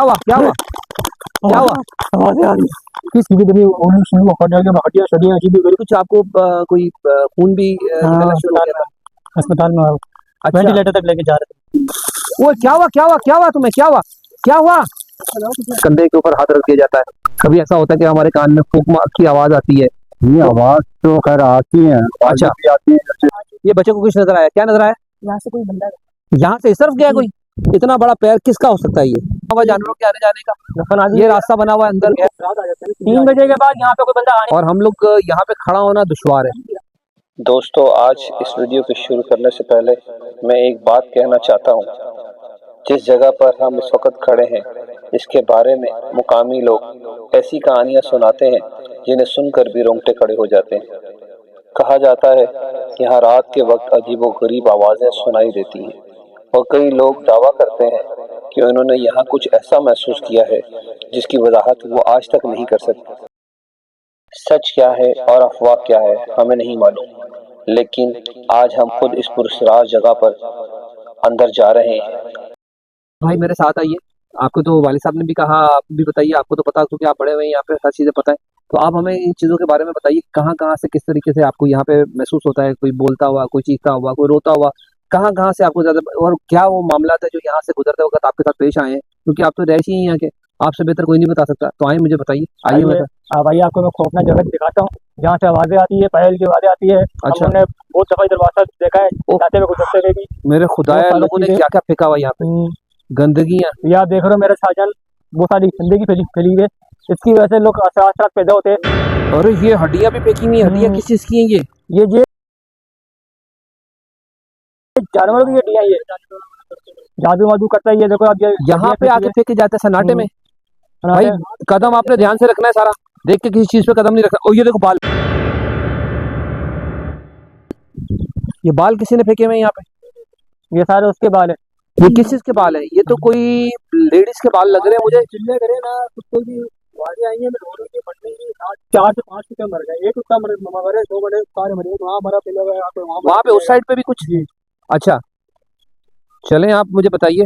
क्या हुआ क्या हुआ क्या हुआ? आवाज़ें आ रही है किसी की भी ओली सुन लो हड्डियां शड्डियां अजीब ही कुछ आपको कोई खून भी निकलना शुरू हो गया था? अस्पताल में अच्छा, वेंटिलेटर तक लेके जा रहे वो क्या हुआ क्या हुआ क्या हुआ तुम्हें क्या हुआ क्या हुआ? कंधे के ऊपर हाथ रख दिया जाता है। कभी ऐसा होता है कि हमारे कान में फूंक की आवाज आती है। ये आवाज तो खैर आती है। अच्छा, भी आती है। ये बच्चे को कुछ नजर आया? क्या नजर आया? यहाँ से कोई बंदा यहाँ से इस तरफ गया कोई? इतना बड़ा पैर किसका हो सकता है ये? हवा जानवरों के आने जाने का ये रास्ता बना हुआ है, अंदर गया। 3 बजे के बाद यहाँ पे कोई बंदा आने और हम लोग यहाँ पे खड़ा होना दुश्वार है। दोस्तों, आज इस वीडियो को शुरू करने से पहले मैं एक बात कहना चाहता हूँ। जिस जगह पर हम इस वक्त खड़े हैं, इसके बारे में मुकामी लोग ऐसी कहानियाँ सुनाते हैं जिन्हें सुनकर भी रोंगटे खड़े हो जाते हैं। कहा जाता है कि यहाँ रात के वक्त अजीबोगरीब आवाज़ें सुनाई देती हैं और कई लोग दावा करते हैं कि उन्होंने यहाँ कुछ ऐसा महसूस किया है जिसकी वजाहत वो आज तक नहीं कर सकते। सच क्या है और अफवाह क्या है हमें नहीं मालूम, लेकिन आज हम खुद इस पुरस्कार जगह पर अंदर जा रहे हैं। भाई मेरे साथ आइए। आपको तो वालिद साहब ने भी कहा, आप भी बताइए। आपको तो पता क्योंकि आप बड़े हुए हैं यहाँ पे, हर चीज़ें पता है। तो आप हमें इन चीज़ों के बारे में बताइए, कहाँ कहाँ से किस तरीके से आपको यहाँ पे महसूस होता है? कोई बोलता हुआ, कोई चीखता हुआ, कोई रोता हुआ, कहाँ कहाँ से आपको ज़्यादा, और क्या वो मामला था जो यहाँ से गुजरते वक्त आपके साथ पेश आए हैं? क्योंकि आप तो रह ही यहाँ के, आपसे बेहतर कोई नहीं बता सकता। तो आइए मुझे बताइए, आइए बता। भाई आपको मैं खौफनाक जगह दिखाता हूँ जहाँ से आवाजें आती है, पायल की आवाजें आती है। अच्छा, हमने बहुत दफा दरवाजा देखा है, जाते हुए गुजरते हुए भी। मेरे खुदाया, लोगों ने क्या क्या फेंका हुआ यहाँ पे, गंदगियाँ। ये आप देख रहे हो मेरे साजन, बहुत सारी गंदगी फैली हुई है। इसकी वजह से लोग आस पैदा होते हैं। और ये हड्डियाँ भी फेंकी हुई हैं। हड्डियाँ किस चीज़ की हैं ये जानवरों की हड्डियां, ये जादू वादू करता है। ये देखो आप, ये यहाँ पे आके फेंके जाते हैं सन्नाटे में। भाई कदम आपने ध्यान से रखना है, सारा देख के किसी चीज पे कदम नहीं रखना। ओ ये देखो बाल, ये बाल किसी ने फेंके हुए हैं यहाँ पे। ये सारे उसके बाल है। ये किस चीज के बाल है? ये तो कोई लेडीज के बाल लग रहे हैं मुझे। चिल्ले करे ना, कुत्तों की आवाजें आई है। मैं रो रही थी, फटने की 4 से 5 कुत्ते मर गए। एक कुत्ता मरे, 2 बड़े सारे मरे। वहाँ मरा, पहले वहाँ पे उस साइड पे भी कुछ। अच्छा चलें, आप मुझे बताइए।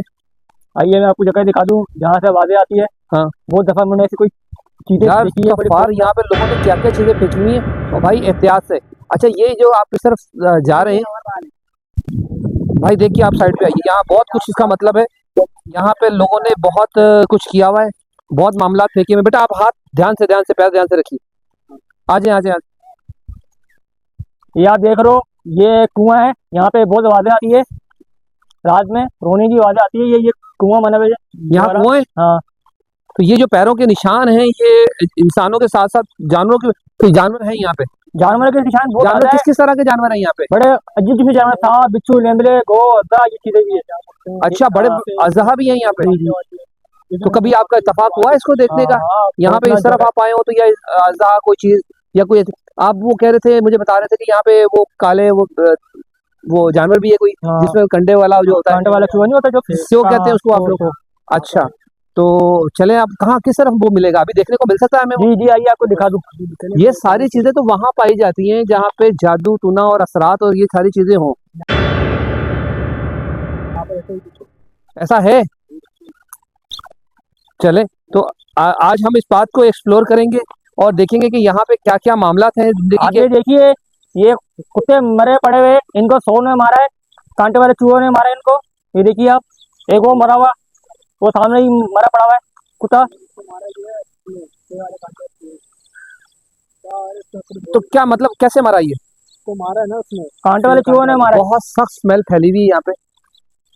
आइए मैं आपको जगह दिखा दूं जहाँ से आवाजें आती है। हाँ, बहुत दफा मैंने ऐसी कोई चीजें देखी है। यहाँ पे लोगों ने क्या क्या चीजें फेंकी हुई है। और भाई एहतियात से। अच्छा, ये जो आप इस तरफ जा रहे हैं, भाई देखिए आप साइड पे आइए। यहाँ बहुत कुछ, इसका मतलब है यहाँ पे लोगों ने बहुत कुछ किया हुआ है, बहुत मामला फेंके हुए। बेटा आप हाथ ध्यान से पैर ध्यान से रखिए। आ जाए आ जाए। ये आप देख रहे हो, ये कुआं है। यहाँ पे बहुत आवाजें आती है, रात में रोने की आवाजें आती है। ये कुआं बना हुआ है, यहाँ कुआं है। हाँ। तो ये जो पैरों के निशान हैं, ये इंसानों के साथ साथ जानवरों के, तो जानवर हैं यहाँ पे। जानवर के निशान बहुत जानवर किस किस तरह के जानवर हैं यहाँ पे? बड़े अजीब अजीब जानवर, सांप, बिच्छू, लेंबले, गो, अद्दा, ये चीजें भी है। अच्छा, बड़े अजहा भी हैं यहाँ पे। तो कभी आपका इत्तेफाक हुआ इसको देखने का? यहाँ पे इस तरफ आप आए हो तो या अजहा कोई चीज या कोई, आप वो कह रहे थे, मुझे बता रहे थे कि यहाँ पे वो काले वो जानवर भी है कोई, जिसमें कंडे वाला जो होता है, कंडे वाला चूहा नहीं होता जो, क्यों कहते हैं उसको आप लोग? अच्छा, तो चलें, आप कहाँ किस तरफ वो मिलेगा, अभी देखने को मिल सकता है हमें? जी जी, आइए आपको दिखा दूं। ये सारी चीजें तो वहां पाई जाती हैं जहाँ पे जादू टूना और असरात और ये सारी चीजें हों। ऐसा है? चले तो आज हम इस बात को एक्सप्लोर करेंगे और देखेंगे कि यहाँ पे क्या क्या मामला हैं जिंदगी के। देखिए ये कुत्ते मरे पड़े हुए, इनको 100 ने मारा है, कांटे वाले चूहों ने मारा है इनको। ये देखिए आप, एक वो मरा हुआ, वो सामने ही मरा पड़ा हुआ है कुत्ता। तो क्या मतलब, कैसे मारा ये? तो मारा है ना उसने, कांटे वाले चूहों ने मारा। बहुत सख्त स्मेल फैली हुई है यहाँ पे,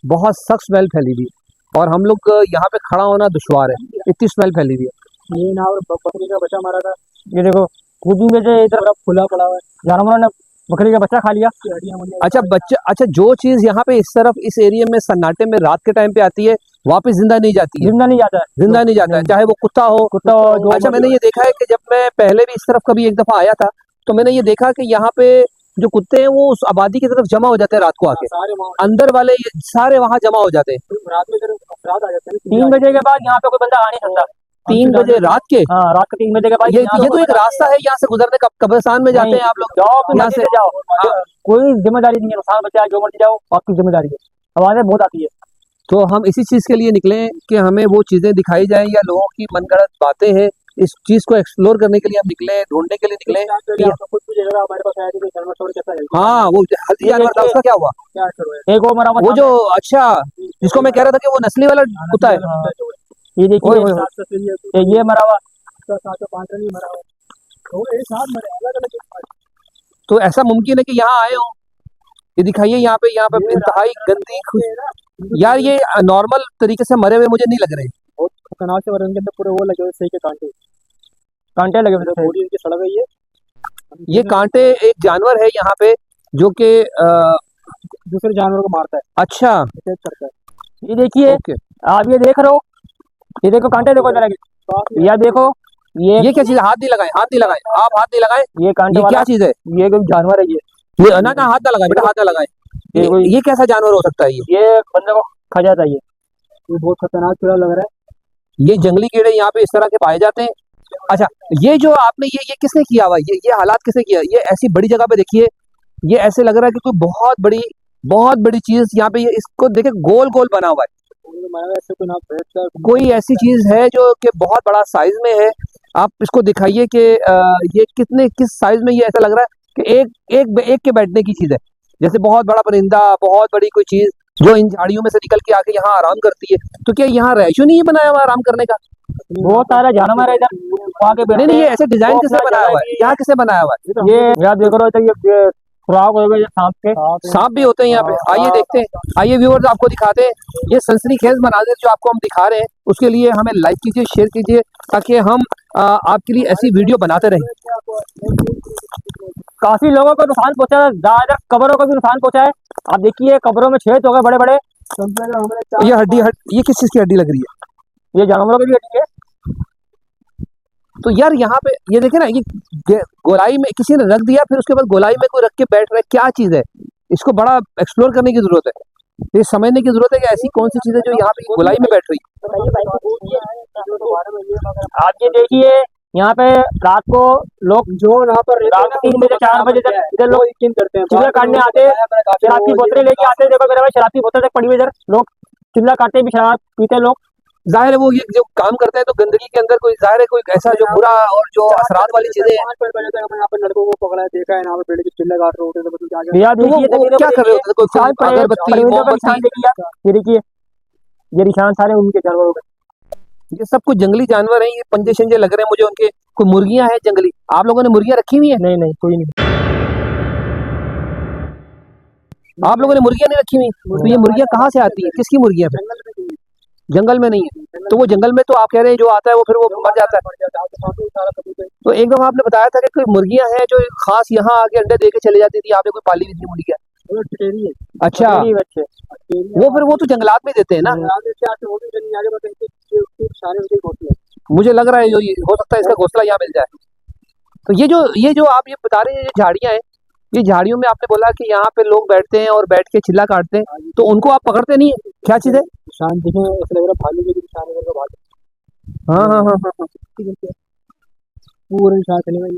बहुत सख्त स्मेल फैली हुई है, और हम लोग यहाँ पे खड़ा होना दुश्वार है, इतनी स्मेल फैली हुई है। ये ना, और बकरी का बच्चा मारा था। ये देखो कूदी में से इधर खुला पड़ा हुआ है, जानवरों ने बकरी का बच्चा खा लिया। अच्छा बच्चा, अच्छा जो चीज यहाँ पे इस तरफ इस एरिया में सन्नाटे में रात के टाइम पे आती है, वापस जिंदा नहीं जाती है। जिंदा नहीं जाता है, जिंदा नहीं जाता है, चाहे वो कुत्ता हो। अच्छा, मैंने ये देखा है कि जब मैं पहले भी इस तरफ कभी एक दफा आया था, तो मैंने ये देखा कि यहाँ पे जो कुत्ते हैं वो उस आबादी की तरफ जमा हो जाते हैं रात को आके, अंदर वाले सारे वहाँ जमा हो जाते हैं। रात में रात आ जाते हैं 3 बजे के बाद। यहाँ पे कोई बंदा आ नहीं सकता 3 बजे रात के? हाँ, रात के 3 बजे के बाद। ये तो एक रास्ता है यहाँ से गुजरने का, कब्रिस्तान में जाते हैं आप लोग, जाओ यहाँ से जाओ। कोई जिम्मेदारी नहीं है, नुकसान बचा जो मर्जी जाओ, आपकी जिम्मेदारी है। आवाजें बहुत आती है। तो हम इसी चीज के लिए निकले कि हमें वो चीजें दिखाई जाए, या लोगों की मनगढ़ंत बातें हैं, इस चीज को एक्सप्लोर करने के लिए हम निकले, ढूंढने के लिए निकले कि कुछ भी जगह हमारे पास आया कि जानवर छोड़ कैसा है। हाँ वो हल्दी ये जानवर था, देखिए, उसका क्या हुआ? क्या करो है? एक वो मरा हुआ वो जो, सामने। अच्छा, जिसको मैं कह रहा था कि वो नस्ली वाला कुत्ता है। ये ओए देखिए, होए होए। ये मरा हुआ, 7 5 नहीं मरा हुआ, तो एक साथ मरे अलग अलग। तो ऐसा मुमकिन है कि यहाँ आए हो? ये दिखाइए, यहाँ पे इंतहाई गंदी यार, ये नॉर्मल तरीके से मरे हुए मुझे नहीं लग रहे। बहुत खतरनाक से मरे, उनके अंदर पूरे वो लगे हुए सही के कांटे, कांटे लगे हुए, बॉडी उनकी सड़ गई है। ये कांटे एक जानवर है यहाँ पे जो कि दूसरे जानवर को मारता है, अच्छा, अटैक करता है। ये देखिए, ओके। आप ये देख रहे हो, ये देखो कांटे देखो इधर आगे, या देखो ये क्या चीज है? हाथ नहीं लगाए, हाथ नहीं लगाए, आप हाथ नहीं लगाए। ये कांटे ये क्या वाला चीज है? ये कोई जानवर है। ये ना ना, हाथ ना लगाए बेटा, हाथ ना लगाए। ये कैसा जानवर हो सकता है? ये बंदे को खा जाता है। ये बहुत खतरनाक कीड़ा लग रहा है। ये जंगली कीड़े यहाँ पे इस तरह के पाए जाते हैं। अच्छा, ये जो आपने ये किसने किया हुआ? ये हालात किसने किया? ये ऐसी बड़ी जगह पे देखिए, ये ऐसे लग रहा है कि कोई बहुत बड़ी चीज यहाँ पे, ये इसको देखे गोल गोल बना हुआ है। कोई ऐसी चीज है जो कि बहुत बड़ा साइज में है। आप इसको दिखाइए कि ये किस साइज में, ये ऐसा लग रहा है कि एक के बैठने की चीज है, जैसे बहुत बड़ा परिंदा, बहुत बड़ी कोई चीज जो इन झाड़ियों में से निकल के आके यहाँ आराम करती है। तो क्या यहाँ रैशो नहीं बनाया हुआ आराम करने का? बहुत सारा जानवर है इधर, वहाँ के नहीं नहीं, ये ऐसे डिजाइन वो किसने अपना बनाया हुआ जगह है? यहाँ किसने बनाया हुआ है? ये यार देख रहे हो तो ये सुराग हो गए सांप के, सांप भी होते हैं यहाँ पे? आइए देखते हैं, आइए व्यूअर्स आपको दिखाते हैं ये सनसनीखेज मनाजिर जो आपको हम दिखा रहे हैं। उसके लिए हमें लाइक कीजिए, शेयर कीजिए, ताकि हम आपके लिए ऐसी वीडियो बनाते रहें। काफी लोगों को नुकसान पहुंचा है, ज्यादा कब्रों को भी नुकसान पहुंचा है। आप देखिए कब्रों में छेद हो गए बड़े बड़े। ये किस चीज की हड्डी लग रही है? ये जानवरों की भी हड्डी है। तो यार यहाँ पे ये देखे ना, ये गोलाई में किसी ने रख दिया, फिर उसके बाद गोलाई में कोई रख के बैठ रहा है, क्या चीज है? इसको बड़ा एक्सप्लोर करने की जरूरत है, ये समझने की जरूरत है कि ऐसी कौन सी चीज है जो यहाँ पे गोलाई में बैठ रही है। आप ये देखिए, यहाँ पे रात को लोग जो यहाँ पर रात 3 बजे 4 बजे तक इधर लोग करते हैं, चिल्ला काटने आते हैं, शराब की बोतलें लेके आते हैं। देखो मेरे भाई, शराब की बोतल तक पड़ी हुई इधर, लोग चिल्ला काटते भी, शराब पीते हैं लोग। जाहिर है वो ये जो काम करते हैं तो गंदगी के अंदर कोई जाहिर है कोई ऐसा जो बुरा और जो असरात वाली चीजें हैं। यहाँ पे लड़कों को पकड़ा है, देखा है, यहाँ पे पेड़ के चिल्ले काट रहे होते हैं, तो भैया देखिए क्या कर रहे होते थे? कोई अगरबत्ती, मोमबत्ती, ये देखिए, ये निशान सारे उनके जानवरों के। ये सब कुछ जंगली जानवर हैं। ये पंजे शंजे लग रहे हैं मुझे उनके। कोई मुर्गियां हैं जंगली? आप लोगों ने मुर्गियां रखी हुई है? नहीं नहीं, कोई नहीं। आप लोगों ने मुर्गियां नहीं रखी हुई? तो ये मुर्गियां कहाँ से आती हैं? किसकी मुर्गियां? जंगल में नहीं है? तो वो जंगल में तो आप कह रहे हैं जो आता है वो फिर वो मर जाता है। तो एक दफा आपने बताया था कि कोई मुर्गियां हैं जो खास यहाँ आके अंडे दे के चली जाती थी, आपने कोई पाली हुई थी मुर्गियां? अच्छा, वो फिर वो तो जंगलात में देते हैं ना? मुझे लग रहा है हो सकता है इसका घोंसला यहाँ मिल जाए। तो ये जो आप ये बता रहे हैं, ये झाड़ियां हैं, ये झाड़ियों में आपने बोला कि यहाँ पे लोग बैठते हैं और बैठ के चिल्ला काटते हैं, तो उनको आप पकड़ते नहीं है? क्या चीज है? निशान दिखे, ऐसा लग रहा है भालू के निशान है, भालू। हाँ, पूरे निशान चले गए।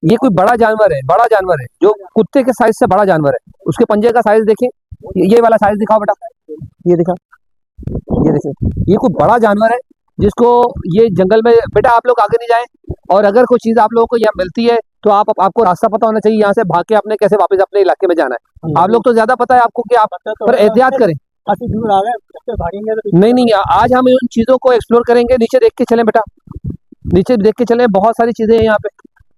ये कोई बड़ा जानवर है जो कुत्ते के साइज से बड़ा जानवर है। उसके पंजे का साइज देखें, ये वाला साइज दिखाओ बेटा, ये दिखा, ये देखें, ये कोई बड़ा जानवर है जिसको ये जंगल में, बेटा आप लोग आगे नहीं जाएं, और अगर कोई चीज आप लोगों को यहाँ मिलती है तो आपको रास्ता पता होना चाहिए, यहाँ से भाग के आपने कैसे वापस अपने इलाके में जाना है। आप लोग तो ज्यादा पता है आपको कि आप पर एहतियात करें। काफी दूर आ गए, भागेंगे तो नहीं, आज हम उन चीजों को एक्सप्लोर करेंगे। नीचे देख के चलें बेटा, नीचे देख के चलें, बहुत सारी चीजें हैं यहाँ पे।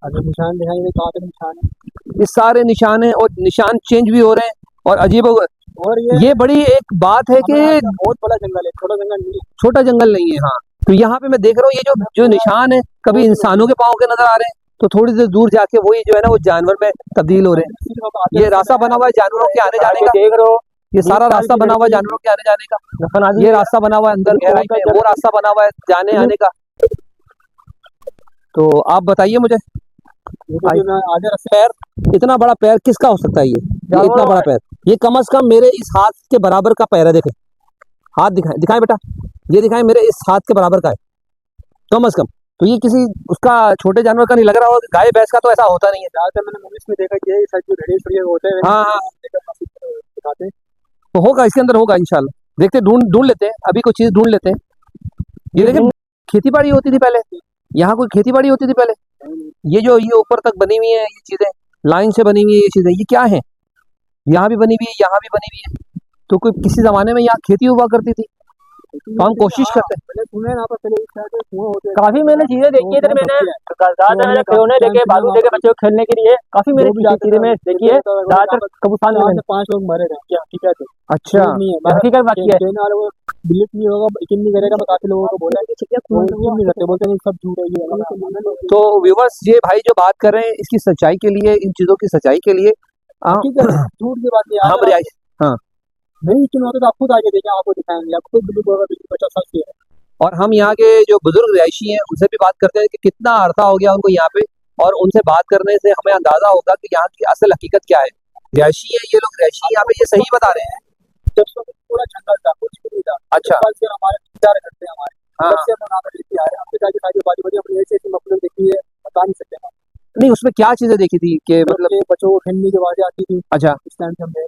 अगर निशान दिखाई दे, कहाँ पे निशान है? ये सारे निशान हैं और निशान चेंज भी हो रहे हैं और अजीब। और ये बड़ी एक बात है कि बहुत बड़ा जंगल है, छोटा जंगल नहीं है। छोटा जंगल नहीं है। हाँ, तो यहाँ पे मैं देख रहा हूँ ये जो निशान है, कभी इंसानों के पाँव के नजर आ रहे हैं, तो थोड़ी देर दूर जाके वही जो है ना वो जानवर में तब्दील हो रहे हैं। ये रास्ता बना हुआ है जानवरों के आने जाने का, देख रहे हो, ये सारा रास्ता बना हुआ है जानवरों के आने जाने का। ये रास्ता बना हुआ है अंदर गहराई में, वो रास्ता बना हुआ है जाने आने का। तो आप बताइए मुझे, पैर, इतना बड़ा पैर किसका हो सकता है? ये इतना बड़ा पैर, ये कम से कम मेरे इस हाथ के बराबर का पैर है। देखें, हाथ दिखाएं बेटा, ये दिखाएं, मेरे इस हाथ के बराबर का है कम से कम। तो ये किसी उसका छोटे जानवर का नहीं लग रहा होगा। गाय भैंस का तो ऐसा होता नहीं है। ज्यादातर मैंने मूवीज में देखा कि ये होते हैं। हाँ, तो होगा, इसके अंदर होगा इंशाल्लाह। देखते ढूंढ ढूंढ लेते हैं, अभी कोई चीज ढूंढ लेते हैं। ये देखिए, खेती बाड़ी होती थी पहले, यहाँ कोई खेती बाड़ी होती थी पहले। ये ऊपर तक बनी हुई है ये चीजें, लाइन से बनी हुई है ये चीजें, ये क्या है? यहाँ भी बनी हुई है, यहाँ भी बनी हुई है। तो कोई किसी जमाने में यहाँ खेती हुआ करती थी, तो हम कोशिश करते हैं। काफी मैंने चीजें देखी है इधर, मैंने ज्यादातर खिलौने देखे, बालू देखे बच्चों को खेलने के लिए, काफी मैंने चीजें में देखी है। ज्यादातर कब्रिस्तान में 5 लोग मरे थे, हकीकत है। अच्छा, हकीकत बाकी है, बिलीव नहीं होगा, यकीन नहीं करेगा। मैं काफी लोगों को बोला है कि यकीन नहीं करते, बोलते नहीं सब झूठ है। तो व्यूवर्स, ये भाई जो बात कर रहे हैं इसकी सच्चाई के लिए, इन चीजों की सच्चाई के लिए झूठ की बात हम रिहाइश, हाँ, नहीं यकीन होता तो आप खुद आगे देखें, आपको दिखाएंगे, आपको बिलीव होगा बिल्कुल बच्चा सच है। और हम यहाँ के जो बुजुर्ग रिहायशी हैं उनसे भी बात करते हैं कि कितना अरसा हो गया उनको यहाँ पे, और उनसे बात करने से हमें अंदाजा होगा कि यहाँ की असल हकीकत क्या है। रिहायशी है ये लोग, रिहायशी यहाँ पे ये सही बता रहे हैं। जब से पूरा जंगल था, कुछ भी नहीं था। अच्छा, से हमारे 4 घंटे हमारे, हाँ, जब से हम यहाँ पे लेके आए हैं, हमसे जाके सारी बात बड़ी, हमने ऐसी मखलूक देखी है, बता नहीं सकते हम। नहीं, उसमें क्या चीजें देखी थी कि मतलब बच्चों को खेलने की आवाजें आती थी। अच्छा, इस टाइम से हमने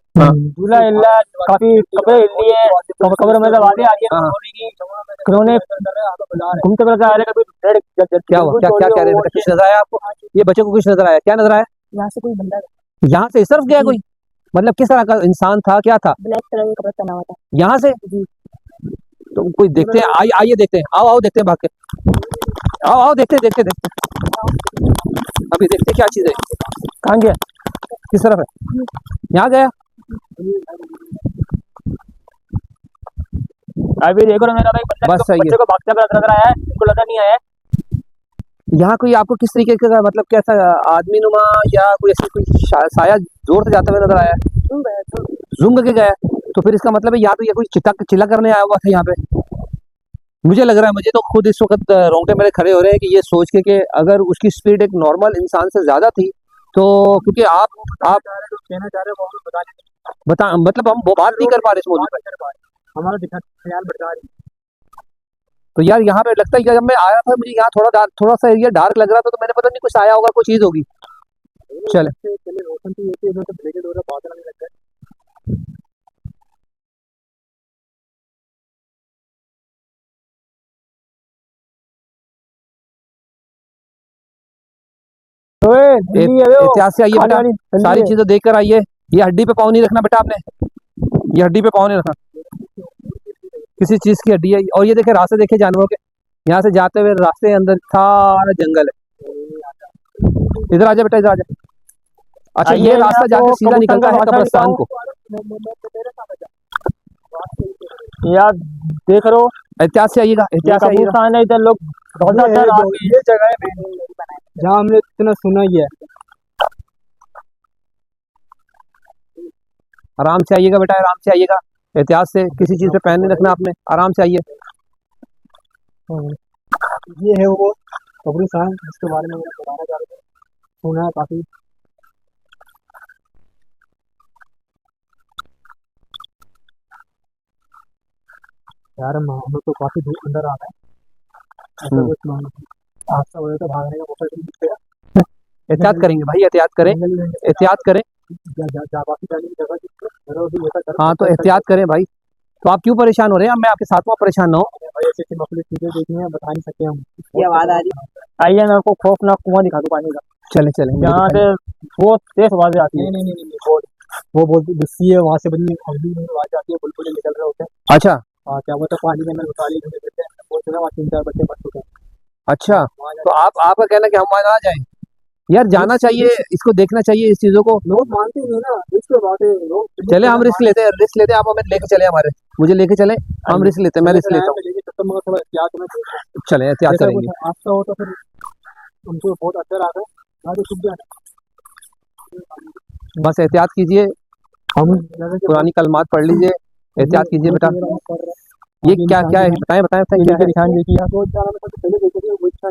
झूला हिल्ला, काफी कपड़े हिल लिए, कब्र में आवाजें आ रही है, खिलौने घूमते फिरते आ रहे, कभी क्या हुआ, क्या क्या कह रहे हैं बेटा? कुछ नजर आया आपको? ये बच्चे को कुछ नजर आया? क्या नजर आया? यहाँ से कोई बंदा, यहाँ से इस तरफ गया कोई? मतलब किस तरह का इंसान था, क्या था? ब्लैक कलर का कपड़ा पहना हुआ था। यहाँ से? तो कोई देखते हैं, आइए देखते हैं, आओ आओ देखते हैं, भाग के आओ आओ, देखते देखते देखते अभी देखते क्या चीज है। कहाँ गया? किस तरफ है? यहाँ गया? अभी देखो ना, मेरा भाई बस सही है। बच्चे को भागता हुआ नजर आया है, उनको लगा नहीं आया। यहाँ कोई आपको किस तरीके का, मतलब कैसा आदमी नुमा या कोई ऐसी कोई साया जोर से जाते हुए नजर आया? जूम करके गया? तो फिर इसका मतलब है या तो ये कोई चिल्ला करने आया हुआ था यहाँ पे। मुझे लग रहा है, मुझे तो खुद इस वक्त रोंगटे मेरे खड़े हो रहे हैं कि ये सोच के कि अगर उसकी स्पीड एक नॉर्मल इंसान से ज्यादा थी, तो क्योंकि आप कहना चाह रहे हो बता, मतलब हम वो बात नहीं कर पा रहे इस मौजूद पर, हमारा ख्याल भटका रही। तो यार यहाँ पे लगता है कि जब मैं आया था, मुझे यहाँ थोड़ा सा एरिया डार्क लग रहा था, तो मैंने पता नहीं कुछ आया होगा, कोई चीज होगी। चले रोशन तो ये तो ब्रेकेट हो रहा, बादल आने लग गए। एहतियात से आइए बेटा, सारी चीजें देख कर आइए। ये हड्डी पे पाँव नहीं रखना बेटा आपने, ये हड्डी पे पाँव नहीं रखना, किसी चीज की हड्डी है। और ये देखे रास्ते, देखे जानवरों के, यहाँ से जाते हुए रास्ते अंदर सारा जंगल है। इधर आजा बेटा, इधर आजा। अच्छा, ये रास्ता जाके सीधा निकलता है कब्रिस्तान को। यार देख रहे हो, एहतियात से आइएगा, एहतियात से आइएगा। है इधर लोग, ये जगह है जहाँ हमने इतना सुना ही है। आराम से आइएगा बेटा, आराम से आइएगा, एहतियात से, किसी चीज पे पैर नहीं रखना आपने, आराम से आइए। ये है वो कब्रिस्तान जिसके बारे में मैं बताना चाह रहा था, सुना है काफी। यार हम तो काफी दूर अंदर आ गए, हादसा हो तो भागने का मौका नहीं मिलेगा। एहतियात करेंगे भाई, एहतियात करें, एहतियात करें। हाँ, तो एहतियात करें भाई। तो आप क्यों परेशान हो रहे हैं? मैं आपके साथ में, परेशान ना हो। ऐसी मखलूक चीजें देखनी है, बता नहीं सकते हम। ये आवाज आ रही है, आइए मैं आपको खौफनाक कुआं दिखा दूं पानी का। चले चले, यहाँ से बहुत तेज आवाजें आती है। नहीं, वो बोलती गुस्सी है, वहाँ से बनी अगली आवाज आती है, बुलबुलें निकल रहे होते हैं। अच्छा, हाँ, क्या बोलते पानी के अंदर उतार लेते हैं, बोलते हैं वहाँ 3-4 बच्चे मर चुके हैं। अच्छा, तो आपका कहना कि हम वहाँ ना जाएं? यार जाना चाहिए, इसको देखना चाहिए, इस चीजों को। लोग मानते नहीं ना, इसके बात है। लोग चले, हम रिस्क लेते हैं, रिस्क लेते हैं। आप हमें लेके चले, हमारे, मुझे लेके चले, हम रिस्क लेते हैं, मैं रिस्क लेता हूँ। चले, एहतियात करेंगे। आपका हो तो फिर हमको बहुत अच्छा रहा है, बस एहतियात कीजिए, हम पुरानी कलमात पढ़ लीजिए, एहतियात कीजिए बेटा। ये क्या क्या है, बताएं बताएं बताएं, क्या है? निशान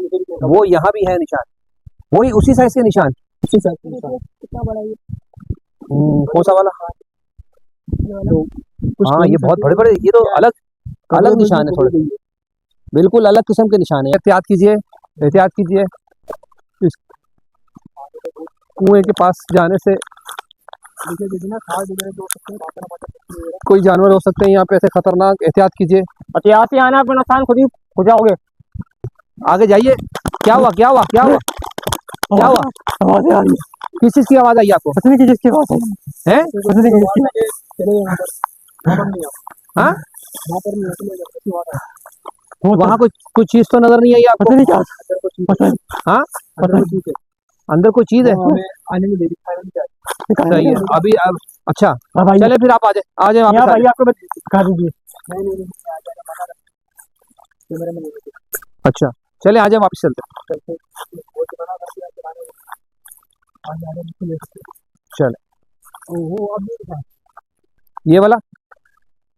देखिए, वो यहाँ भी है निशान, वही उसी साइज के निशान। कितना बड़ा है? कौन सा वाला? हाँ, ये बहुत बड़े बड़े, ये तो अलग अलग निशान है, थोड़े बिल्कुल अलग किस्म के निशान है। एहतियात कीजिए, एहतियात कीजिए। इस कुएं के पास जाने से कोई जानवर हो सकते हैं यहाँ पे ऐसे खतरनाक, एहतियात कीजिए। एहतियात से आना, अपना नुकसान खुद ही हो जाओगे। आगे जाइए। क्या हुआ, क्या हुआ, क्या हुआ, क्या हुआ? आवाज़ें आ रही है। किस चीज की आवाज आई आपको? पता नहीं किसकी आवाज़ आई है? पता नहीं किसकी। हाँ, वहाँ वहाँ कुछ कुछ चीज तो नजर नहीं आई आपको? पता नहीं क्या, पता नहीं, हाँ, पता नहीं। अंदर कोई चीज है। आने में देरी सही है। अभी अच्छा, हाँ भाई, चले फिर आप आ जाए, आ जाए यहाँ वापस आ भाई जाए। आपको दिखा दीजिए। अच्छा, चले आ जाए, वापस चलते। चले। ये वाला,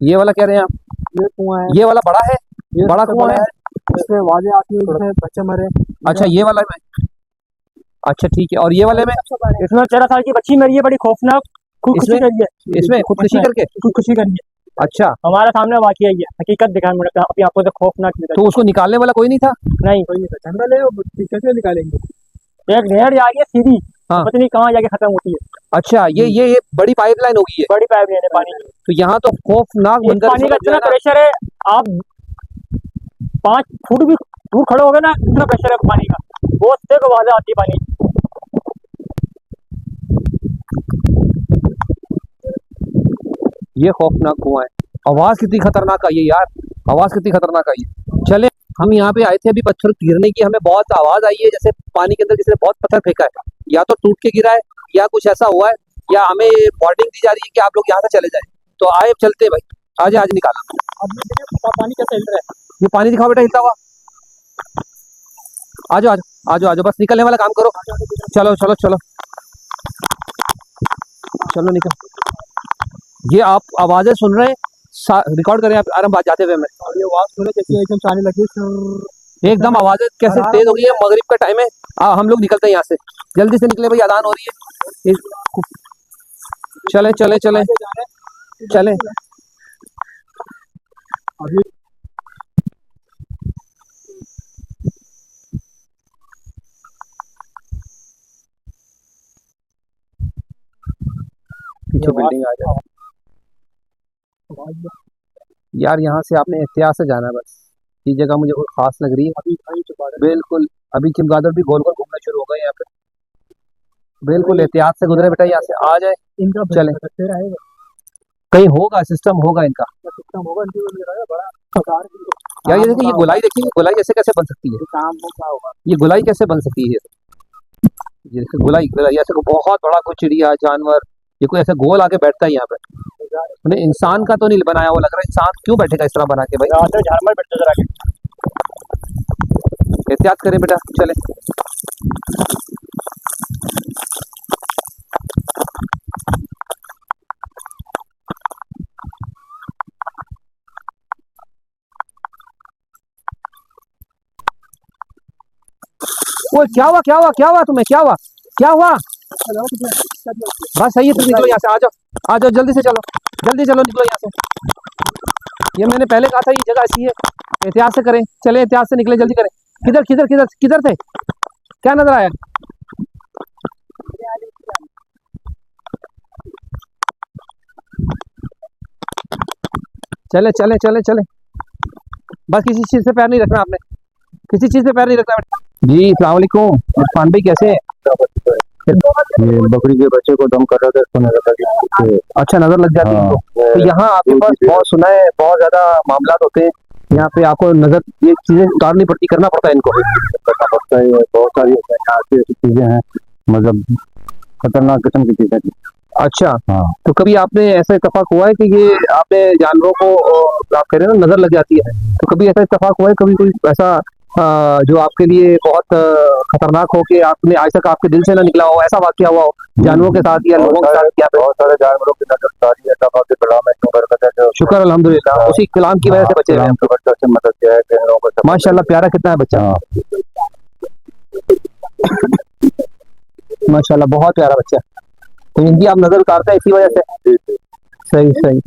ये वाला कह रहे हैं आप? ये कुआं है, ये वाला बड़ा है, बड़ा कुआं है। इसमें आवाज़ें आती है, इसमें बच्चे मरे। अच्छा, ये वाला में, अच्छा ठीक है। और ये वाले में? इसमें 13 साल की बच्ची मरी है, बड़ी खौफनाक, खुदकुशी इसमें? करी है। इसमें खुदकुशी करके? खुदकुशी करी है। अच्छा, हमारे सामने वाकई है, हकीकत दिखाई मैंने अपनी आंखों से, खौफनाक चीज़ है। तो उसको निकालने वाला कोई नहीं था? नहीं, जंगल है, कैसे निकालेंगे? एक नहर जा रही है सीधी, हाँ। पता नहीं कहाँ जाके खत्म होती है। अच्छा, ये बड़ी पाइपलाइन होगी है। बड़ी पाइपलाइन है पानी की। तो यहाँ तो खौफनाक इस मंजर पानी का समझ इतना जाए ना। प्रेशर है, आप 5 फुट भी दूर खड़े हो गए ना, इतना प्रेशर है पानी का, बहुत तेज आवाज़ें आती है पानी की। ये खौफनाक कुआं है। आवाज कितनी खतरनाक आई है यार, आवाज कितनी खतरनाक आई है। चले, हम यहाँ पे आए थे अभी, पत्थर गिरने की हमें बहुत आवाज आई है, जैसे पानी के अंदर किसी ने बहुत पत्थर फेंका है। या तो टूट के गिरा है, या कुछ ऐसा हुआ है, या हमें वार्निंग दी जा रही है कि आप लोग यहाँ से चले जाए। तो आए, चलते हैं भाई, आज आज निकाला। पानी कैसे हिल रहा है? ये पानी दिखाओ बेटा, हिलता हुआ। आ जाओ, आ जाओ, आ जाओ, आ जाओ, बस निकलने वाला काम करो। चलो चलो चलो चलो, निकल। ये आप आवाजें सुन रहे हैं, रिकॉर्ड करें आप आराम बात जाते हुए में। ये आवाज़ सुने कैसे एकदम आने लगी, एकदम आवाजें कैसे तेज हो गई है, मगरिब का टाइम है। हम लोग निकलते हैं यहाँ से, जल्दी से निकले भाई, अजान हो रही है। चले चले चले चले। अभी पीछे बिल्डिंग आ जाए यार। यहाँ से आपने एहतियात से जाना है बस। ये जगह मुझे बहुत खास लग रही है। बिल्कुल, अभी चमगादड़ भी गोल गोल घूमना शुरू हो गए यहाँ पे। बिल्कुल एहतियात से गुजरे बेटा, यहाँ से आ जाए। इनका चले, रहेगा, कहीं होगा, सिस्टम होगा इनका सिस्टम होगा इनकी, बड़ा यार। ये देखिए, ये गोलाई देखिए, गोलाई ऐसे कैसे बन सकती है? काम हो क्या होगा? ये गोलाई कैसे बन सकती है? ये देखिए, गोलाई, गोलाई ऐसे बहुत बड़ा कोई चिड़िया जानवर, ये कोई ऐसे गोल आके बैठता है यहाँ पे। उन्हें इंसान का तो नहीं बनाया हुआ लग रहा है। इंसान क्यों बैठेगा इस तरह बना के भाई? झारमर बैठते जरा के। एहतियात करें बेटा, चले। वो क्या हुआ, क्या हुआ, क्या हुआ तुम्हें, क्या हुआ, क्या हुआ? बस सही है, तुम निकलो यहाँ से, आ जाओ, आ जाओ, जल्दी से चलो, जल्दी चलो, निकलो यहाँ से। ये मैंने पहले कहा था, ये जगह ऐसी है, एहतियात से करें। चले, एहतियात से निकले, जल्दी करें। किधर किधर किधर किधर थे? क्या नजर आया? चले चले चले चले, बस किसी चीज से पैर नहीं रखना आपने, किसी चीज से पैर नहीं रखना बेटा। जी अस्सलाम वालेकुम, इरफान भाई कैसे हैं? ये बकरी के बच्चे को दम कर रहा था, इसको नजर लगी। अच्छा, नजर लग जाती है इनको। तो यहाँ आपके पास बहुत सुना है, बहुत ज्यादा मामला होते हैं यहाँ पे, आपको नजर ये चीजें उतारनी पड़ती, करना पड़ता है इनको। करना पड़ता है, बहुत सारी यहाँ ऐसी चीजें हैं, मतलब खतरनाक किस्म की चीजें थी। अच्छा, हाँ, तो कभी आपने ऐसा इत्तेफाक हुआ है कि ये आपने जानवरों को आप कह रहे हैं ना नजर लग जाती है, तो कभी ऐसा इत्तेफाक हुआ है, कभी कोई ऐसा जो आपके लिए बहुत खतरनाक हो कि आपने आज तक आपके दिल से ना निकला हो, ऐसा वाकया हुआ हो जानवरों के साथ या लोगों के साथ? बहुत सारे जानवरों की नजर सारी अल्लाह के कलाम में शुक्र करता है, जो शुक्र अल्हम्दुलिल्लाह, उसी कलाम की वजह से बचे हुए हैं। बच्चा से मदद किया है, इन लोगों को माशाल्लाह, प्यारा कितना है बच्चा, माशाल्लाह बहुत प्यारा बच्चा। तो इनकी आप नजर उतारते हैं इसी वजह से? सही सही।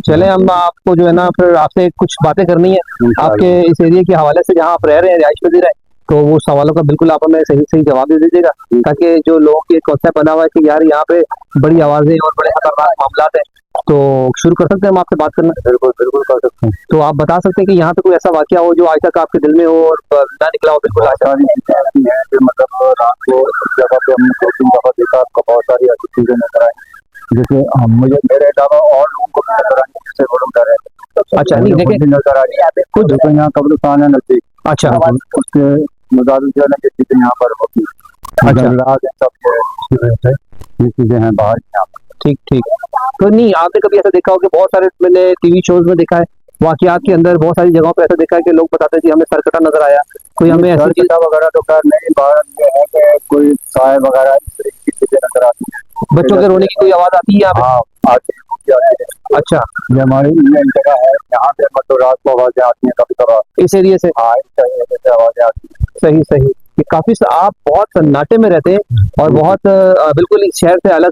चले, हम आपको जो है ना फिर आपसे कुछ बातें करनी है आपके इस एरिया के हवाले से, जहाँ आप रह रहे हैं, रिहाइश पजीर है। तो वो सवालों का बिल्कुल आप हमें सही सही जवाब दे दीजिएगा, ताकि जो लोगों के कॉन्सेप्ट बना हुआ है कि यार यहाँ पे बड़ी आवाजें और बड़े खतरनाक मामला है, तो शुरू कर सकते हैं हम आपसे बात करना? बिल्कुल बिल्कुल कर सकते हैं। तो आप बता सकते हैं कि यहाँ पे कोई ऐसा वाकया हो जो आज तक आपके दिल में हो और ना निकला हो बिल्कुल आज बहुत सारी चीजें ऐसी हैं कि मतलब रात को उस जगह पे हमने 2-3 दफा देखा, आपको बहुत सारी ऐसी चीजें नजर आई, जैसे मुझे मेरे अलावा और लोगों को भी नजर आई, जैसे वो लोग डर रहे थे। अच्छा, नहीं मुझे खुद देखें, भी नजर आई खुद, देखो यहाँ कब्रिस्तान है नजदीक, अच्छा उसके मुताबिक जो है ना ये चीजें यहाँ पर होती हैं। अच्छा, जंगलात हैं सब, इसकी वजह से ये चीजें हैं बाहर यहाँ पर। ठीक ठीक। तो नहीं, आपने कभी ऐसा देखा हो कि बहुत सारे मैंने टीवी शोज में देखा है, वाकयात के अंदर बहुत सारी जगहों पे ऐसा देखा है कि लोग बताते हैं कि हमें सरकटा नजर आया, कोई हमें ऐसी चीज, सरकटा वगैरह तो खैर नहीं, बाहर ये है कि कोई साय वगैरह इस तरीके की चीजें नजर आती हैं। बच्चों के रोने की कोई आवाज आती है यहाँ पे? हाँ आती है। अच्छा, ये हमारी ये जगह है, यहाँ पे मतलब रात को आवाजें आती हैं कभी कभार। इस एरिया से? हाँ इस एरिया से आवाजें आती हैं। सही सही। ये काफी आप बहुत सन्नाटे में रहते हैं और बहुत बिल्कुल इस शहर से अलग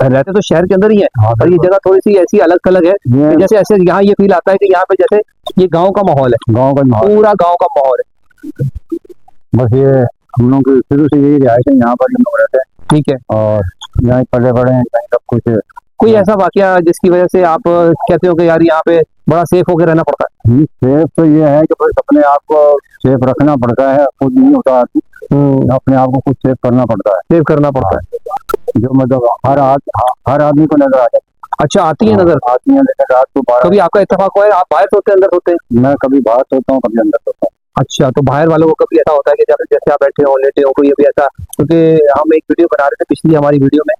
रहते, तो शहर के अंदर ही है, हाँ और ये बिल्कुल। जगह थोड़ी सी ऐसी अलग थलग है ये कि जैसे ऐसे यहाँ ये फील आता है कि यहाँ पे जैसे ये गांव का माहौल है, गाँव का माहौल, पूरा गांव का माहौल है। बस ये हम लोग की शुरू से यही रिहाइश है, यहाँ पर हम लोग रहते हैं ठीक है। और यहाँ पले बड़े हैं, कहीं सब कुछ। कोई ऐसा वाकया जिसकी वजह से आप कहते हो कि यार यहाँ पे बड़ा सेफ होकर रहना पड़ता है? सेफ तो ये है कि बस अपने आप को सेफ रखना पड़ता है, खुद नहीं होता, अपने आप को खुद सेफ करना पड़ता है। सेव करना पड़ता है, जो मतलब हर आदमी को नजर आ जाए। अच्छा आती है नजर? आती है, लेकिन रात को 12 कभी आपका इत्तेफाक हुआ है आप बाहर सोते हैं अंदर सोते हैं? मैं कभी बाहर सोता हूँ, कभी अंदर सोता हूँ। अच्छा, तो बाहर वालों को कभी ऐसा होता है कि जैसे जैसे आप बैठे हो लेटे हो, कोई अभी ऐसा, क्योंकि हम एक वीडियो बना रहे थे, पिछली हमारी वीडियो में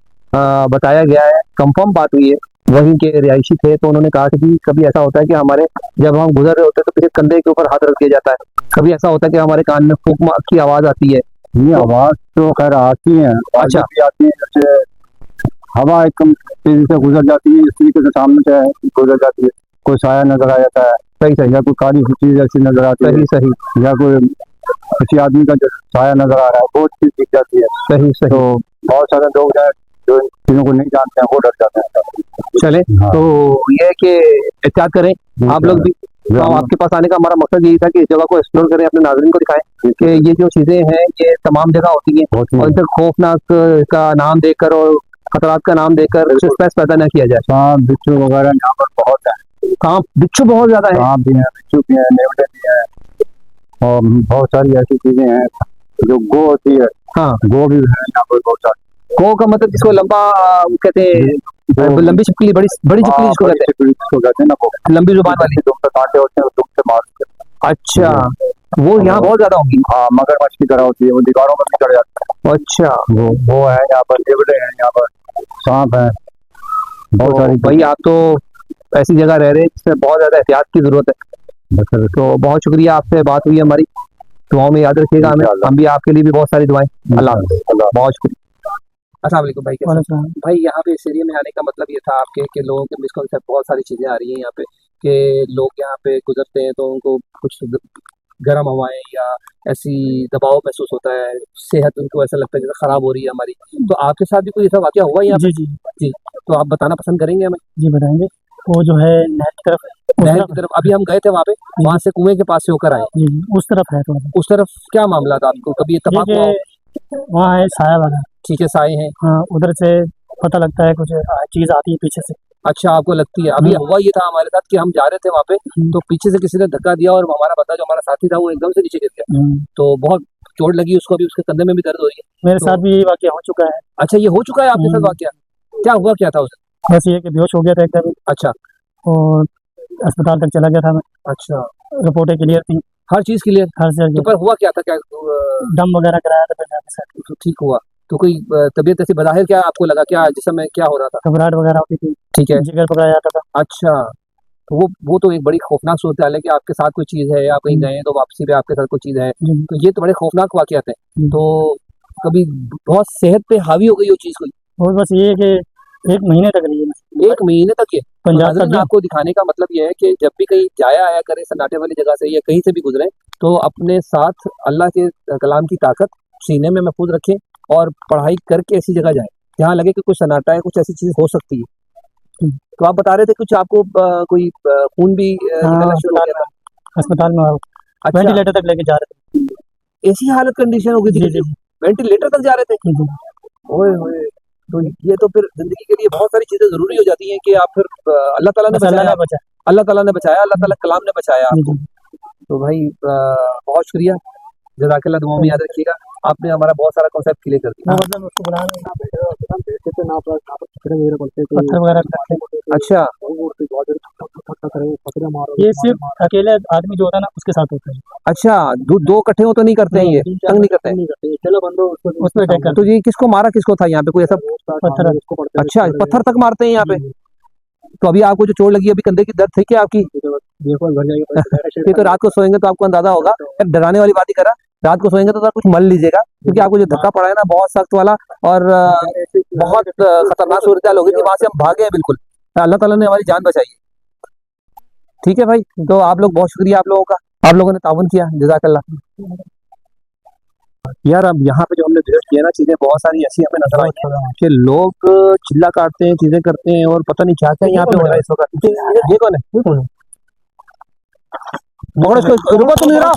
बताया गया है, कंफर्म बात हुई है, वहीं के रिहायशी थे, तो उन्होंने कहा कि कभी ऐसा होता है कि हमारे जब हम गुजर रहे होते हैं तो किसी कंधे के ऊपर हाथ रख दिया जाता है, कभी ऐसा होता है कि हमारे कान में फूंक की आवाज आती है? ये आवाज तो खैर आती है, अच्छा। भी आती है, जैसे हवा एकदम तेजी से गुजर जाती है, इस तरीके से सामने से गुजर जाती है, कोई साया नजर आ जाता है, सही सही, या कोई काली चीज ऐसी नजर आती है, सही सही, या कोई किसी आदमी का जो साया नजर आ रहा है वो चीज दिख जाती है। सही सही। तो बहुत सारे लोग हैं जो इन चीजों को नहीं जानते हैं, वो डर जाते हैं। चले, हाँ। तो ये है कि एहतियात करें आप लोग भी। तो आपके पास आने का हमारा मकसद यही था कि इस जगह को एक्सप्लोर करें, अपने नाज़रीन को दिखाएं कि ये जो चीजें हैं ये तमाम जगह होती हैं, और इधर खौफनाक का नाम देकर और खतरात का नाम देकर स्ट्रेस पैदा न किया जाए। सांप बिच्छू वगैरह यहाँ पर बहुत है, सांप बिच्छू बहुत ज्यादा है? सांप भी है, बिच्छू भी है, नेवले भी है, और बहुत सारी ऐसी चीजें हैं। जो गो होती है, हाँ, गो भी है यहाँ पर बहुत सारी। गो का मतलब जिसको लंबा कहते हैं, लंबी छिपकली, बड़ी बड़ी छिपकली जिसको कहते हैं ना, वो हैं, लंबी जुबान वाली। दुम पे कांटे होते हैं, दुम से मारते हैं। अच्छा, वो यहाँ बहुत ज्यादा होगी? हाँ, मगरमच्छ की तरह होती है, वो दीवारों में भी चढ़ जाता है। अच्छा, वो है यहाँ पर, नेवले हैं यहाँ पर, सांप है, बहुत सारी। भाई आप तो ऐसी जगह रह रहे हैं जिसमें बहुत ज्यादा एहतियात की जरूरत है, तो बहुत शुक्रिया, आपसे बात हुई हमारी, दुआओं में याद रखिएगा हमें, हम भी आपके लिए भी बहुत सारी दुआएं। अल्लाह हाफ़िज़, बहुत शुक्रिया। अस्सलाम वालेकुम भाई, कैसे हैं? भाई यहाँ पे इस एरिया में आने का मतलब ये था आपके कि लोगों के मिसकॉन्सेप्ट, बहुत सारी चीज़ें आ रही हैं यहाँ पे कि लोग यहाँ पे गुजरते हैं तो उनको कुछ गर्म हवाएं या ऐसी दबाव महसूस होता है, सेहत उनको ऐसा लगता है जैसे ख़राब हो रही है हमारी। तो आपके साथ भी कोई ऐसा वाक़या हुआ यहाँ पे? जी जी जी, तो आप बताना पसंद करेंगे हमें? जी बताएंगे। वो जो है नहर की तरफ है, नहर की तरफ अभी हम गए थे वहाँ पे, वहाँ से कुएं के पास से होकर आए, जी जी, उस तरफ है थोड़ा सा। उस तरफ क्या मामला था, आपको कभी इत्तेफाक हुआ हो? वहाँ है साया वाला। ठीक है, साए हैं। हाँ, उधर से पता लगता है कुछ चीज आती है पीछे से। अच्छा, आपको लगती है? अभी हुआ ये था हमारे साथ कि हम जा रहे थे वहाँ पे, तो पीछे से किसी ने धक्का दिया और हमारा बंदा जो हमारा साथी था वो एकदम से नीचे गिर गया, तो बहुत चोट लगी उसको, अभी उसके कंधे में भी दर्द हो रही है। मेरे साथ भी यही वाकया हो चुका है। अच्छा, ये हो चुका है आपके साथ वाकया? क्या हुआ, क्या था उसे? बस ये कि बेहोश हो गया था एकदम। अच्छा, और अस्पताल तक चला गया था मैं। अच्छा, रिपोर्टें क्लियर थी, हर चीज क्लियर? हर से तो पर हुआ क्या था, क्या दम वगैरह कराया था, फिर जाके साथ तो ठीक हुआ? तो कोई तबीयत ऐसी बज़ाहिर क्या आपको लगा, क्या जिस्म में क्या हो रहा था? घबराहट वगैरह होती थी, ठीक है, जिगर पकड़ा जाता था। अच्छा, तो वो तो एक बड़ी खौफनाक सूरत हाल है कि आपके साथ कोई चीज़ है, आप कहीं गए हैं तो वापसी पे आपके साथ कोई चीज़ है, तो ये तो बड़े खौफनाक वाक़यात हैं। तो कभी बहुत सेहत पे हावी हो गई वो चीज़ कोई? और बस ये है कि 1 महीने तक नहीं है। 1 महीने तक ये? पंजाब नाज़रीन, तक आपको दिखाने का मतलब ये है कि जब भी कहीं जाया आया करें सन्नाटे वाली जगह से या कहीं से भी गुजरे, तो अपने साथ अल्लाह के कलाम की ताकत सीने में महफूज रखें और पढ़ाई करके ऐसी जगह जाएं जहाँ लगे कि कुछ सन्नाटा है, कुछ ऐसी चीज़ हो सकती है। तो आप बता रहे थे कुछ आपको कोई खून भी निकलना शुरू हो गया था? अस्पताल में अच्छा, वेंटिलेटर तक लेके जा रहे थे। ऐसी हालत कंडीशन हो गई थी, वेंटिलेटर तक जा रहे थे। ओए होए, तो ये तो फिर जिंदगी के लिए बहुत सारी चीजें जरूरी हो जाती हैं कि आप फिर अल्लाह ताला ने बचाया, अल्लाह ताला ने बचाया, अल्लाह ताला कलाम ने बचाया आपको। तो भाई बहुत शुक्रिया, जज़ाकल्लाह, दुआ में याद रखिएगा। आपने हमारा बहुत सारा कॉन्सेप्ट क्लियर कर दिया। पत्थर वगैरह रखते हैं। अच्छा, ये सिर्फ अकेले आदमी जो होता है ना उसके साथ होता है। अच्छा, दो इकट्ठे हो तो नहीं करते हैं, ये तंग नहीं करते हैं। उसमें अटैक करते तो ये किसको मारा, किसको था यहाँ पे, कोई ऐसा? पत्थर। अच्छा, पत्थर तक मारते हैं यहाँ पे। तो अभी आपको जो चोट लगी, अभी कंधे की दर्द थी क्या आपकी? ये तो रात को सोएंगे तो आपको अंदाजा होगा। डराने वाली बात ही करा, रात को सोएंगे तो कुछ मल लीजिएगा, क्योंकि आपको जो धक्का पड़ा है ना बहुत सख्त वाला, और बहुत खतरनाक सूरत हो गई थी, वहां से हम भागे हैं बिल्कुल। अल्लाह ताला ने हमारी जान बचाई है। ठीक है भाई, तो आप लोग, बहुत शुक्रिया आप लोगों का, आप लोगों ने ताउन किया, जज़ाकल्लाह। यार अब यहाँ पे जो हमने विजिट किया ना, चीजें बहुत सारी ऐसी हमें नजर आई हैं कि लोग चिल्ला काटते हैं, चीजें करते हैं, और पता नहीं क्या क्या यहाँ पे हो रहा है इस वक्त। ये कौन है? पकड़ो इसको, रुको तुम जरा,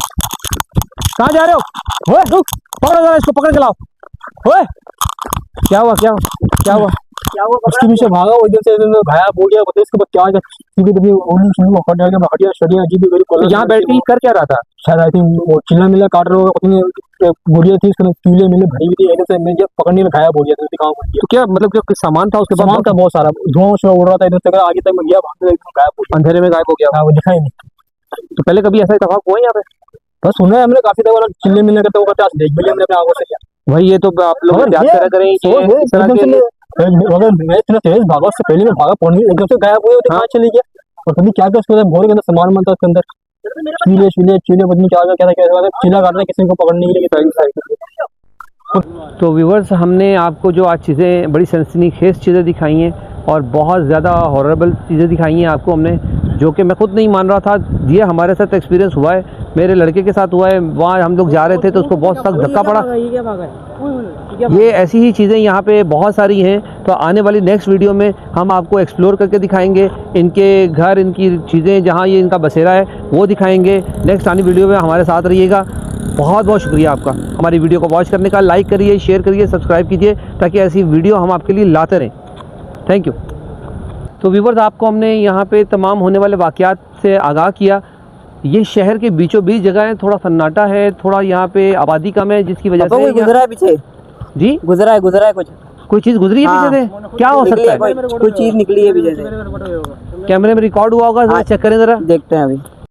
कहाँ जा रहे हो? ओए रुक, पकड़ो जरा इसको, पकड़ के लाओ। ओए क्या हुआ, क्या हुआ, क्या हुआ? उसके पीछे भागा, वो इधर से इधर गायब हो गया। बताइए इसके बाद क्या यहाँ बैठ के कर क्या रहा था? शायद आई थिंक वो चिल्ला मिला काट रहा होगा, अपनी गुड़िया थी उसके चूल्हे मिले भरी हुई थी, ऐसे से मैं जब पकड़ने में गायब हो गया था। गाँव में तो क्या मतलब, जो सामान था उसके सामान था बहुत सारा, धुआं उड़ रहा था इधर से, आगे तक मैं गया, गायब हो गया, अंधेरे में गायब हो गया। वो दिखाई नहीं। तो पहले कभी ऐसा इत्तेफाक हुआ है यहाँ पे? बस सुना है हमने काफी दफा, चिल्ले मिलने करते वो देख भी लिया हमने अपने आंखों से। भाई ये तो आप लोग याद करा करें, मैं इतना तेज भागा, उससे पहले मैं भागा, पौनी एकदम से गायब हुए, कहाँ चले गया, और कभी क्या क्या उसके अंदर भोर के अंदर सामान बनता है, उसके अंदर चीले पत्नी क्या चिल्ला काट रहे, किसी को पकड़ने के लिए। तो व्यूवर्स, हमने आपको जो आज चीज़ें, बड़ी सनसनीखेज चीज़ें दिखाई हैं, और बहुत ज़्यादा हॉरेबल चीज़ें दिखाई हैं आपको हमने, जो कि मैं खुद नहीं मान रहा था। ये हमारे साथ एक्सपीरियंस हुआ है, मेरे लड़के के साथ हुआ है। वहाँ हम लोग जा रहे थे तो उसको बहुत सख्त धक्का पड़ा। ये ऐसी ही चीज़ें यहाँ पे बहुत सारी हैं। तो आने वाली नेक्स्ट वीडियो में हम आपको एक्सप्लोर करके दिखाएंगे, इनके घर, इनकी चीज़ें, जहाँ ये इनका बसेरा है वो दिखाएंगे। नेक्स्ट आने वीडियो में हमारे साथ रहिएगा। बहुत बहुत शुक्रिया आपका हमारी वीडियो को वॉच करने का। लाइक करिए, शेयर करिए, सब्सक्राइब कीजिए, ताकि ऐसी वीडियो हम आपके लिए लाते रहें। Thank you. तो व्यूवर्स, आपको हमने यहाँ पे तमाम होने वाले वाक़यात से आगाह किया। ये शहर के बीचों बीच जगह है, थोड़ा सन्नाटा है, थोड़ा यहाँ पे आबादी कम है, जिसकी वजह से गुजरा है पीछे। जी, गुजरा है कुछ, कोई चीज़ गुजरी है पीछे से? क्या हो सकता है? कोई चीज निकली है पीछे से। कैमरे में रिकॉर्ड हुआ होगा, चेक करें ज़रा। देखते हैं अभी।